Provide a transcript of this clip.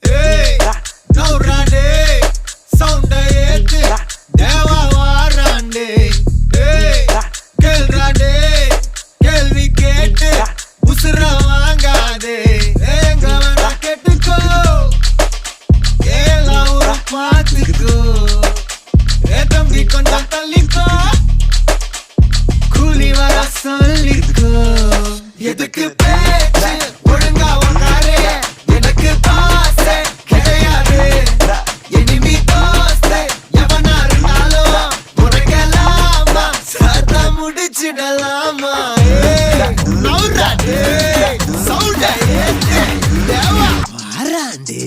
Hey, now rande, sound ஏத்து தேவா வாராண்டே. Hey, கேள்றாண்டே, கேள்வி கேட்டு உசுர வாங்காதே. எங்க வேணா கேட்டுக்கோ, எல்லாம் ஒரு பாத்துக்கோ. தம்பி கொஞ்சம் தள்ளிக்கோ, கூலி வர சொல்லிக்கோ. எதுக்கு பேச்சு ஒழுங்கா உன்னாரே, எனக்கு பாசை கிடையாது. இனிமே தோசை எவனா இருந்தாலும் உனக்கெல்லாமா சத்தா முடிச்சிடலாமா. நவுறாண்டே, சவுண்ட ஏத்து தேவா வாராண்டே.